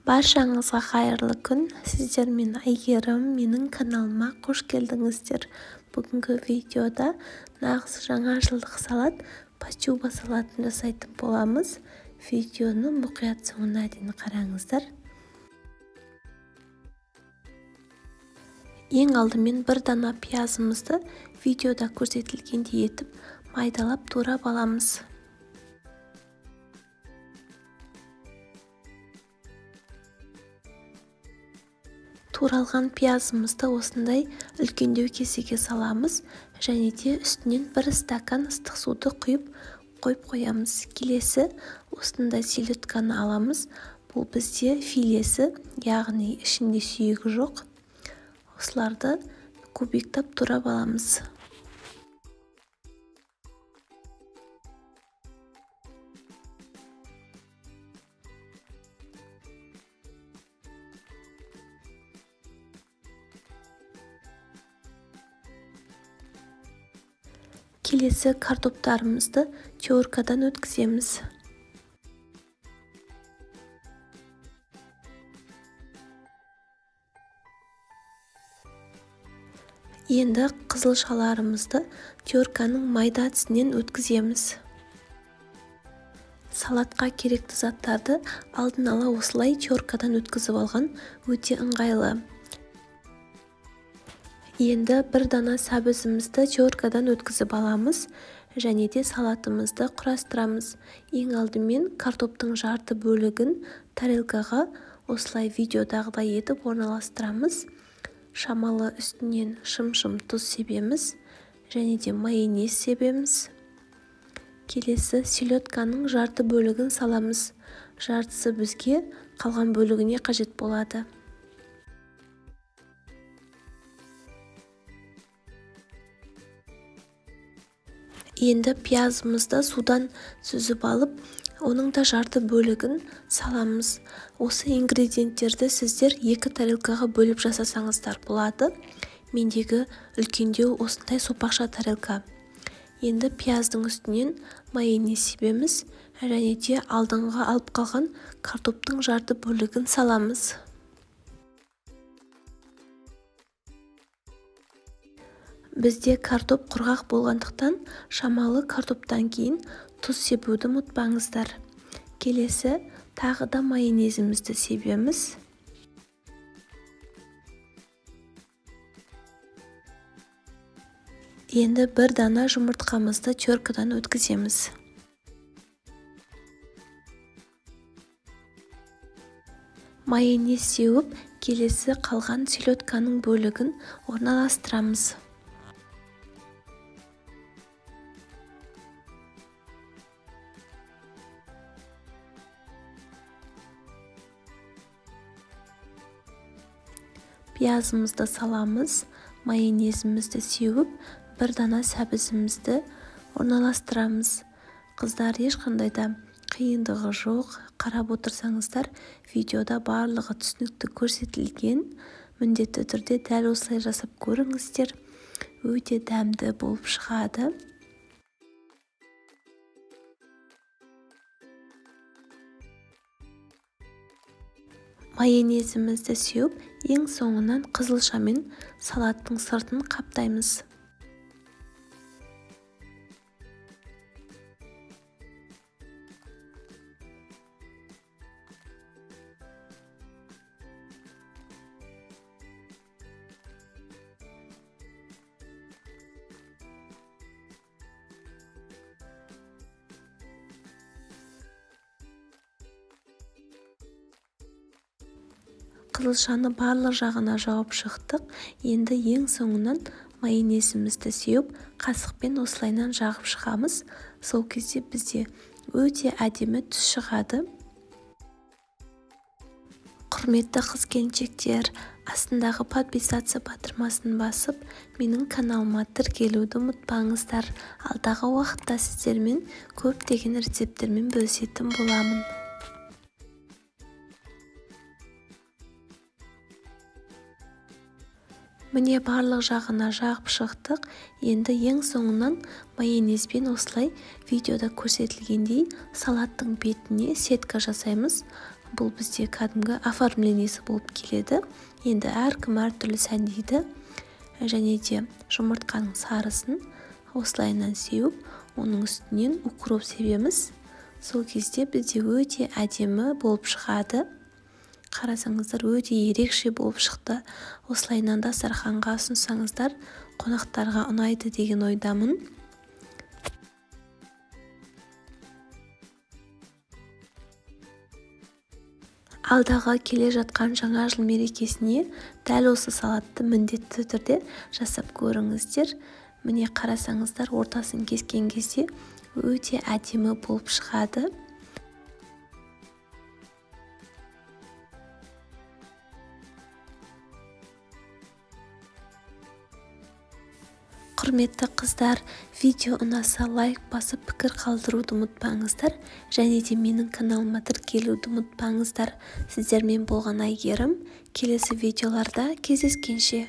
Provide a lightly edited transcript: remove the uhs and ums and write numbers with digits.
Баршаңызға қайырлы күн. Сіздермен Айгерім, менің каналыма қош келдіңіздер. Бүгінгі видеода нағыз жаңа жылдық салат, пачуба салатын жасайтын боламыз. Видеоны мұқият соңына дейін қараңыздар. Ең алдымен бір дана пиязымызды видеода көрсетілгендей етіп майдалап турап аламыз. Туралған пиязымызды осындай үлкендеу кесеге саламыз және де үстінен бір стакан ыстық суды құйып қойып қоямыз. Келесі осындай селедканы аламыз. Бұл бізде филесі, яғни ішінде сүйегі жоқ. Осыларды кубиктап турап аламыз. Келесі картоптарымызды теркадан өткіземіз. Енді қызылшаларымызды терканың майда әдісінен өткіземіз. Салатқа керекті заттарды алдын ала осылай теркадан өткізіп алған өте ыңғайлы. Енді бір дана сәбізімізді теркадан өткізіп аламыз және де салатымызды құрастырамыз. Ең алдымен картоптың жарты бөлігін тарелкаға осылай видеодағыдай етіп орналастырамыз. Шамалы үстінен шым-шым тұз себеміз және де майонез себеміз. Келесі селедканың жарты бөлігін саламыз. Жартысы бізге, қалған бөлігіне қажет болады. Енді пиязымызды судан сүзіп алып, оның да жарты бөлігін саламыз. Осы ингредиенттерді сіздер 2 тарелкаға бөліп жасасаңыздар болады. Мендегі үлкендеу осындай сопақша тарелка. Енді пияздың үстінен майонез себеміз және де алдыңға алып қалған картоптың жарты бөлігін саламыз. Бізде картоп құрғақ болғандықтан шамалы картоптан кейін тұз себуді ұмытпаңыздар. Келесі тағы да майонезімізді себеміз. Енді бір дана жұмыртқамызды теркадан өткіземіз. Майонез сеуіп, келесі қалған селедканың бөлігін орналастырамыз. Пиязымызды саламыз, майонезімізді сеуіп, бір дана сәбізімізді орналастырамыз. Қыздар, ешқандай да қиындығы жоқ. Қарап отырсаңыздар, видеода барлығы түсінікті көрсетілген. Міндетті түрде дәл осылай жасап көріңіздер. Өте дәмді болып шығады. Майонезімізді сеуіп, ең соңынан қызылшамен салаттың сыртын қаптаймыз. Қызылшаны барлық жағына жауып шықтық. Енді ең соңынан майонезімізді сеуіп, қасықпен осылайынан жағып шығамыз. Сол кезде бізде өте әдемі түс шығады. Құрметті қыз-келіншектер, астындағы подписаться батырмасын басып, менің каналыма тіркелуді ұмытпаңыздар. Алдағы уақытта сіздермен көптеген рецепттермен бөлісетін боламын. Міне барлық жағына жағып шықтық. Енді ең соңынан майонезбен осылай видеода көрсетілгендей салаттың бетіне сетка жасаймыз. бұл бізде кәдімгі оформлениесі болып келеді. Енді әркім әртүрлі сәндейді. Және де жұмыртқаның сарысын осылайынан сеуіп, оның үстінен укроп себеміз. Сол кезде бізде өте әдемі болып шығады. Қарасаңыздар, өте ерекше болып шықты. Осылайынан дастарханға ұсынсаңыздар, қонақтарға ұнайды деген ойдамын. Алдағы келе жатқан жаңа жыл мерекесіне дәл осы салатты міндетті түрде жасап көріңіздер. Міне қарасаңыздар, ортасын кескен кезде өте әдемі болып шығады. Құрметті қыздар, видео ұнаса лайк басып пікір қалдыруды ұмытпаңыздар, және де менің каналыма тіркелуді ұмытпаңыздар. Сіздермен болған Айгерім. Келесі видеоларда кездескенше.